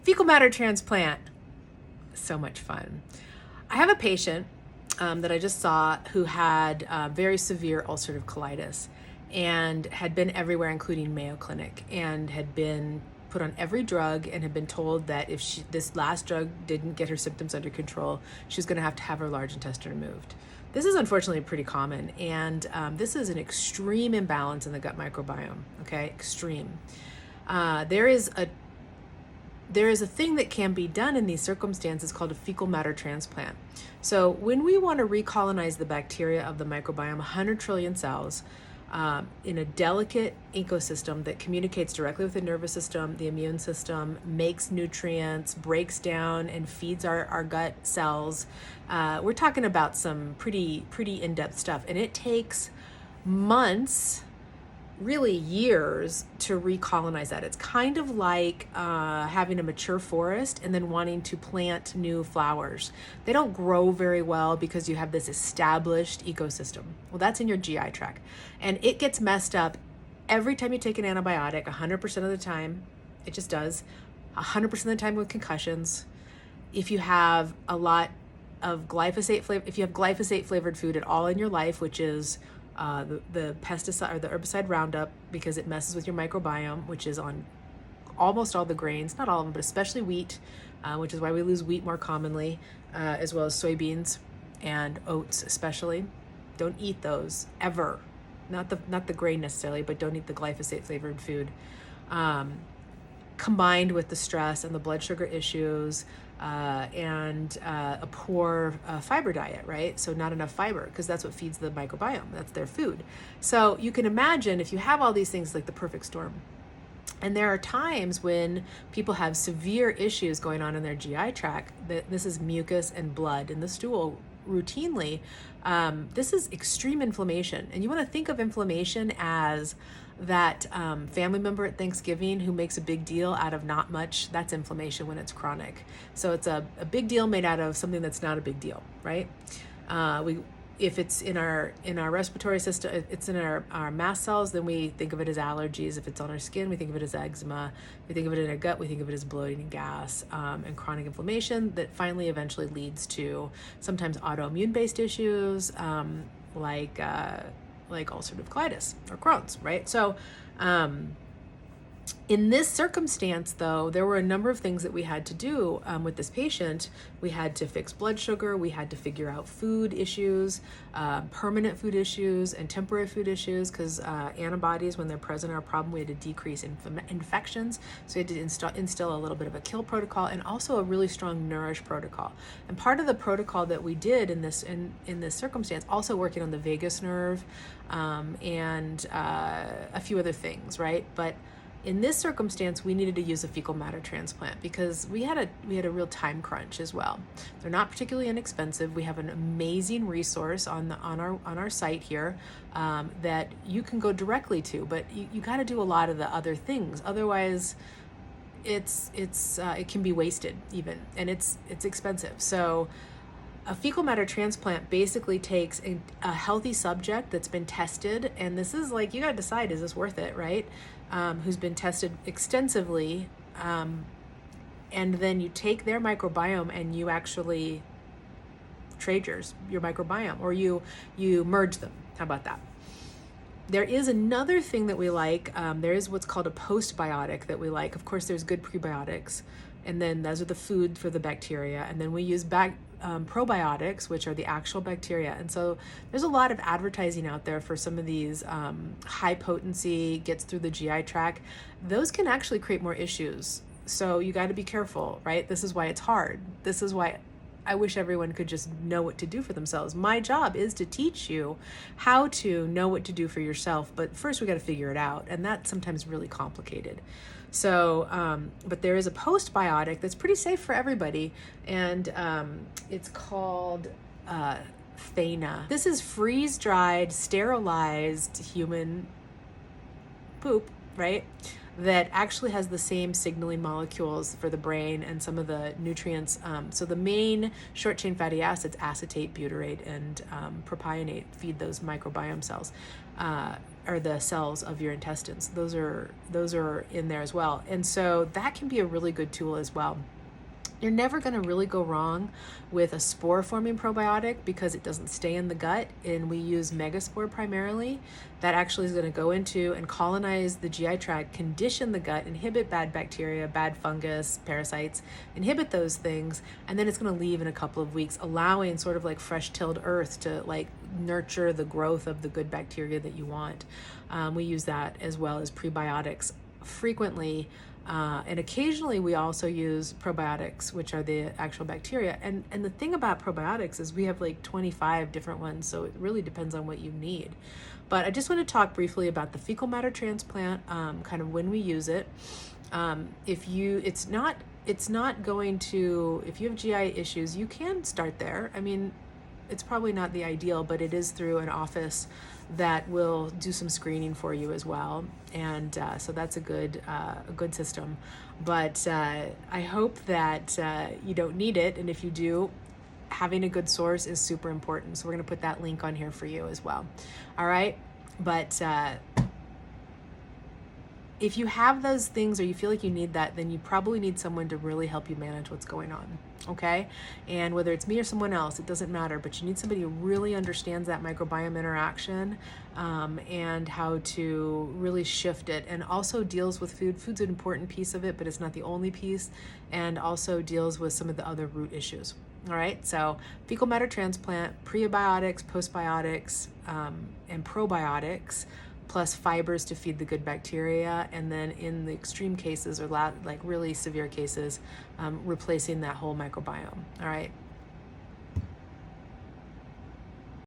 Fecal matter transplant. So much fun. I have a patient that I just saw who had very severe ulcerative colitis and had been everywhere, including Mayo Clinic, and had been put on every drug and had been told that if this last drug didn't get her symptoms under control, she's going to have her large intestine removed. This is unfortunately pretty common, and this is an extreme imbalance in the gut microbiome, okay? Extreme. There is a thing that can be done in these circumstances called a fecal matter transplant. So when we want to recolonize the bacteria of the microbiome, 100 trillion cells, in a delicate ecosystem that communicates directly with the nervous system, the immune system, makes nutrients, breaks down and feeds our gut cells. We're talking about some pretty in-depth stuff, and it takes months, really years, to recolonize that. It's kind of like having a mature forest and then wanting to plant new flowers. They don't grow very well because you have this established ecosystem. Well, that's in your GI tract, and it gets messed up every time you take an antibiotic. 100% of the time, it just does. 100% of the time with concussions. If you have a lot of glyphosate flavored food at all in your life, which is the pesticide or the herbicide Roundup, because it messes with your microbiome, which is on almost all the grains, not all of them, but especially wheat, which is why we lose wheat more commonly, as well as soybeans and oats especially. Don't eat those ever. Not the grain necessarily, but don't eat the glyphosate flavored food. Combined with the stress and the blood sugar issues, and a poor fiber diet, right? So not enough fiber, because that's what feeds the microbiome. That's their food. So you can imagine if you have all these things, like the perfect storm. And there are times when people have severe issues going on in their GI tract. This is mucus and blood in the stool routinely. This is extreme inflammation. And you want to think of inflammation as that family member at Thanksgiving who makes a big deal out of not much. That's inflammation when it's chronic. So it's a big deal made out of something that's not a big deal, right? If it's in our respiratory system, it's in our mast cells, then we think of it as allergies. If it's on our skin, we think of it as eczema. We think of it in our gut, we think of it as bloating and gas, and chronic inflammation that finally eventually leads to sometimes autoimmune-based issues, like ulcerative colitis or Crohn's, right? So in this circumstance, though, there were a number of things that we had to do with this patient. We had to fix blood sugar. We had to figure out food issues, permanent food issues and temporary food issues, because antibodies, when they're present, are a problem. We had to decrease infections. So we had to instill a little bit of a kill protocol and also a really strong nourish protocol. And part of the protocol that we did in this circumstance, also working on the vagus nerve and a few other things, right? But in this circumstance, we needed to use a fecal matter transplant because we had a real time crunch as well. They're not particularly inexpensive. We have an amazing resource on our site here that you can go directly to, but you got to do a lot of the other things. Otherwise, it can be wasted even, and it's expensive. So a fecal matter transplant basically takes a healthy subject that's been tested, and this is like, you got to decide, is this worth it, right? Who's been tested extensively, and then you take their microbiome and you actually trade your microbiome, or you merge them. How about that? There is another thing that we like. There is what's called a postbiotic that we like. Of course, there's good prebiotics, and then those are the food for the bacteria, and then we use probiotics, which are the actual bacteria. And so there's a lot of advertising out there for some of these high potency, gets through the GI tract. Those can actually create more issues. So you got to be careful, right? This is why it's hard. This is why I wish everyone could just know what to do for themselves. My job is to teach you how to know what to do for yourself, but first we got to figure it out, and that's sometimes really complicated. So, but there is a postbiotic that's pretty safe for everybody, and it's called Thana. This is freeze-dried, sterilized human poop, right? That actually has the same signaling molecules for the brain and some of the nutrients. So the main short-chain fatty acids, acetate, butyrate, and propionate, feed those microbiome cells, or the cells of your intestines. Those are in there as well. And so that can be a really good tool as well. You're never going to really go wrong with a spore forming probiotic because it doesn't stay in the gut, and we use megaspore primarily. That actually is going to go into and colonize the GI tract, condition the gut, inhibit bad bacteria, bad fungus, parasites, inhibit those things, and then it's going to leave in a couple of weeks, allowing sort of like fresh tilled earth to like nurture the growth of the good bacteria that you want. We use that as well as prebiotics frequently. And occasionally we also use probiotics, which are the actual bacteria. And the thing about probiotics is we have like 25 different ones, so it really depends on what you need. But I just want to talk briefly about the fecal matter transplant, kind of when we use it. If you have GI issues, you can start there. I mean, it's probably not the ideal, but it is through an office that will do some screening for you as well. And so that's a good system. But I hope that you don't need it. And if you do, having a good source is super important. So we're going to put that link on here for you as well. All right. But if you have those things or you feel like you need that, then you probably need someone to really help you manage what's going on, okay? And whether it's me or someone else, it doesn't matter, but you need somebody who really understands that microbiome interaction and how to really shift it, and also deals with food. Food's an important piece of it, but it's not the only piece, and also deals with some of the other root issues. All right, so fecal matter transplant, prebiotics, postbiotics, and probiotics, plus fibers to feed the good bacteria, and then in the extreme cases or like really severe cases, replacing that whole microbiome. All right.